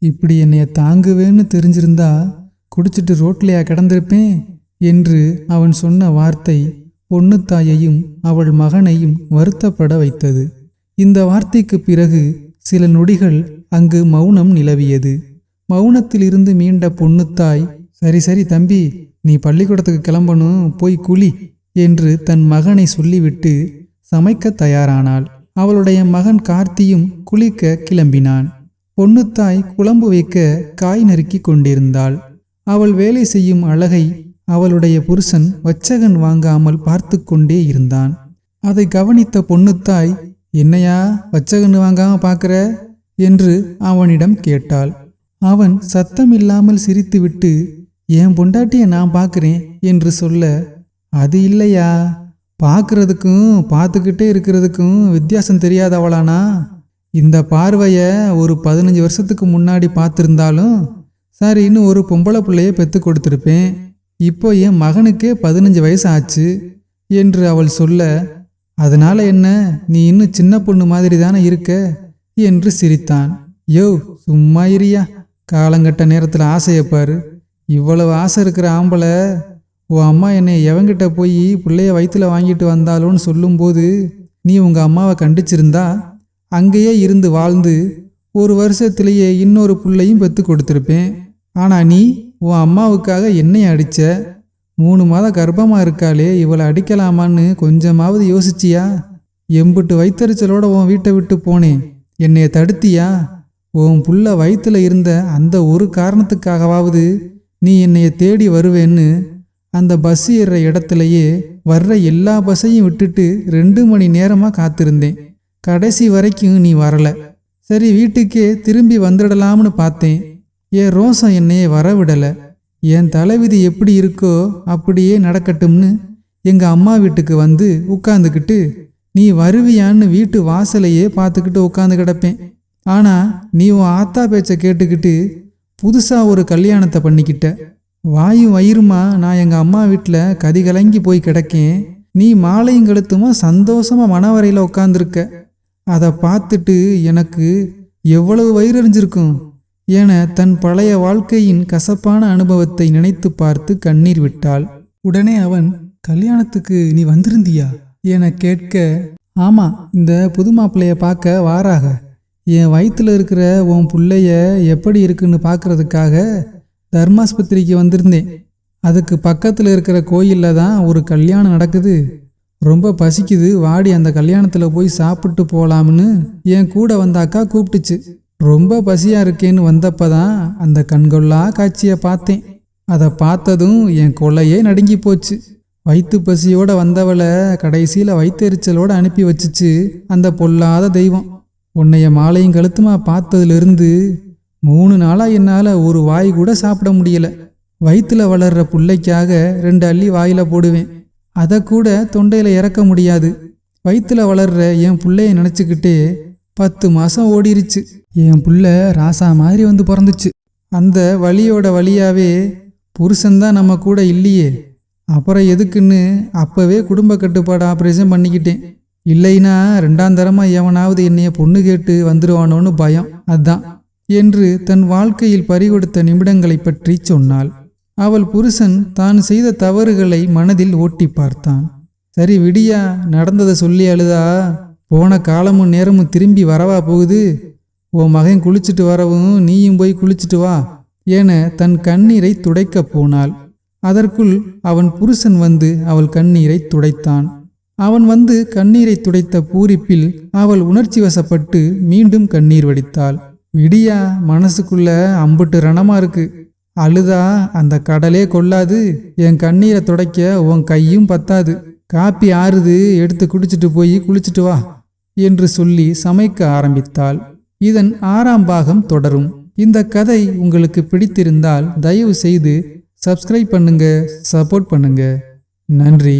இப்படி என்னைய தாங்குவேன்னு தெரிஞ்சிருந்தா குடிச்சிட்டு ரோட்லையா கிடந்திருப்பேன் என்று அவன் சொன்ன வார்த்தை பொண்ணு தாயையும் அவள் மகனையும் வருத்தப்பட வைத்தது. இந்த வார்த்தைக்கு பிறகு சில நொடிகள் அங்கு மௌனம் நிலவியது. மௌனத்திலிருந்து மீண்ட பொண்ணுத்தாய், சரி சரி தம்பி, நீ பள்ளிக்கூடத்துக்கு கிளம்பணும், போய் குளி என்று தன் மகனை சொல்லிவிட்டு சமைக்க தயாரானாள். அவளுடைய மகன் கார்த்தியும் குளிக்க கிளம்பினான். பொண்ணுத்தாய் குழம்பு வைக்க காய் நறுக்கி கொண்டிருந்தாள். அவள் வேலை செய்யும் அழகை அவளுடைய புருஷன் வச்சகன் வாங்காமல் பார்த்து கொண்டே இருந்தான். அதை கவனித்த பொண்ணுத்தாய், என்னையா வச்சகன் வாங்காம பார்க்கிற என்று அவனிடம் கேட்டாள். அவன் சத்தமில்லாமல் சிரித்துவிட்டு, என் பொண்டாட்டியை நான் பார்க்கிறேன் என்று சொல்ல, அது இல்லையா, பார்க்கறதுக்கும் பார்த்துக்கிட்டே இருக்கிறதுக்கும் வித்தியாசம் தெரியாதவளானா? இந்த பார்வையை ஒரு 15 வருஷத்துக்கு முன்னாடி பார்த்துருந்தாலும் சரின்னு ஒரு பொம்பளை பிள்ளைய பெற்று கொடுத்துருப்பேன். இப்போ என் மகனுக்கே 15 வயசு ஆச்சு என்று அவள் சொல்ல, அதனால என்ன, நீ இன்னும் சின்ன பொண்ணு மாதிரி தானே இருக்க என்று சிரித்தான். யோ சும்மா இரியா, காலங்கட்ட நேரத்தில் ஆசையப்பாரு. இவ்வளவு ஆசை இருக்கிற ஆம்பளை உன் அம்மா என்னை எவங்கிட்ட போய் பிள்ளைய வயிற்றுல வாங்கிட்டு வந்தாலோன்னு சொல்லும்போது நீ உங்கள் அம்மாவை கண்டிச்சிருந்தா அங்கேயே இருந்து வாழ்ந்து 1 வருஷத்திலேயே இன்னொரு பிள்ளையும் பெற்று கொடுத்துருப்பேன். ஆனால் நீ உன் அம்மாவுக்காக என்னை அடித்த. 3 மாதம் கர்ப்பமாக இருக்காளே, இவளை அடிக்கலாமான்னு கொஞ்சமாவது யோசிச்சியா? எம்புட்டு வயிற்றறிச்சலோட உன் வீட்டை விட்டு போனேன், என்னைய தடுத்தியா? உன் புள்ள வயிற்றுல இருந்த அந்த ஒரு காரணத்துக்காகவாவது நீ என்னைய தேடி வருவேன்னு அந்த பஸ் ஏறுற இடத்துலையே வர்ற எல்லா பஸ்ஸையும் விட்டுட்டு 2 மணி நேரமாக காத்திருந்தேன். கடைசி வரைக்கும் நீ வரல. சரி, வீட்டுக்கே திரும்பி வந்துடலாம்னு பார்த்தேன். என் ரோசம் என்னையே வரவிடலை. என் தலைவிதி எப்படி இருக்கோ அப்படியே நடக்கட்டும்னு எங்கள் அம்மா வீட்டுக்கு வந்து உட்காந்துக்கிட்டு நீ வருவியான்னு வீட்டு வாசலையே பார்த்துக்கிட்டு உட்காந்து கிடப்பேன். ஆனால் நீ உன் ஆத்தா பேச்சை கேட்டுக்கிட்டு புதுசாக ஒரு கல்யாணத்தை பண்ணிக்கிட்ட. வாயும் வயிறுமா நான் எங்கள் அம்மா வீட்டில் கதிகலங்கி போய் கிடக்கேன். நீ மாலையும் கழுத்துமா சந்தோஷமாக மணவரையில் உட்காந்துருக்க. அதை பார்த்துட்டு எனக்கு எவ்வளவு வயிறறிஞ்சிருக்கும் என தன் பழைய வாழ்க்கையின் கசப்பான அனுபவத்தை நினைத்து பார்த்து கண்ணீர் விட்டாள். உடனே அவன், கல்யாணத்துக்கு நீ வந்திருந்தியா என கேட்க, ஆமா, இந்த புது மாப்பிள்ளைய பார்க்க வாராக. என் வயிற்றுல இருக்கிற உன் பிள்ளைய எப்படி இருக்குன்னு பார்க்கறதுக்காக தர்மாஸ்பத்திரிக்கு வந்திருந்தேன். அதுக்கு பக்கத்தில் இருக்கிற கோயிலில் தான் ஒரு கல்யாணம் நடக்குது. ரொம்ப பசிக்குது, வாடி அந்த கல்யாணத்தில் போய் சாப்பிட்டு போகலாம்னு என் கூட வந்த அக்கா கூப்பிட்டுச்சு. ரொம்ப பசியாக இருக்கேன்னு வந்தப்பதான் அந்த கண்கொள்ளா காட்சியை பார்த்தேன். அதை பார்த்ததும் என் கொள்ளையே நடுங்கி போச்சு. வயிற்று பசியோட வந்தவளை கடைசியில் வயிற்றெரிச்சலோடு அனுப்பி வச்சுச்சு அந்த பொல்லாத தெய்வம். உன்னைய மாலையும் கழுத்துமா பார்த்ததுலேருந்து 3 நாளாக என்னால் ஒரு வாய் கூட சாப்பிட முடியல. வயிற்றுல வளர்ற பிள்ளைக்காக 2 அள்ளி வாயில் போடுவேன், அதை கூட தொண்டையில் இறக்க முடியாது. வயிற்றுல வளர்ற என் பிள்ளைய நினச்சிக்கிட்டே 10 மாதம் ஓடிருச்சு. என் புள்ள ராசா மாதிரி வந்து பிறந்துச்சு. அந்த வலியோட வழியாவே புருஷன்தான் நம்ம கூட இல்லையே, அப்புறம் எதுக்குன்னு அப்போவே குடும்ப கட்டுப்பாடு ஆப்ரேஷன் பண்ணிக்கிட்டேன். இல்லைன்னா 2ஆம் தரமாக எவனாவது என்னைய பொண்ணு கேட்டு வந்துடுவானோன்னு பயம், அதான் என்று தன் வாழ்க்கையில் பறிகொடுத்த நிமிடங்களை பற்றி சொன்னாள். அவள் புருஷன் தான் செய்த தவறுகளை மனதில் ஓட்டி பார்த்தான். சரி விடியா, நடந்ததை சொல்லி அழுதா போன காலமும் நேரமும் திரும்பி வரவா போகுது? உன் மகன் குளிச்சுட்டு வரவும் நீயும் போய் குளிச்சுட்டு வா என தன் கண்ணீரை துடைக்க போனாள். அதற்குள் அவன் புருஷன் வந்து அவள் கண்ணீரை துடைத்தான். அவன் வந்து கண்ணீரை துடைத்த பூரிப்பில் அவள் உணர்ச்சி வசப்பட்டு மீண்டும் கண்ணீர் வடித்தாள். விடியா, மனசுக்குள்ள அம்புட்டு ரணமா இருக்கு. அழுதா அந்த கடலே கொள்ளாது, என் கண்ணீரை துடைக்க உன் கையும் பத்தாது. காப்பி ஆறுது, எடுத்து குடிச்சிட்டு போய் குளிச்சுட்டு வா என்று சொல்லி சமைக்க ஆரம்பித்தாள். இதன் 6ஆம் பாகம் தொடரும். இந்த கதை உங்களுக்கு பிடித்திருந்தால் தயவு செய்து சப்ஸ்கிரைப் பண்ணுங்க, சப்போர்ட் பண்ணுங்க. நன்றி.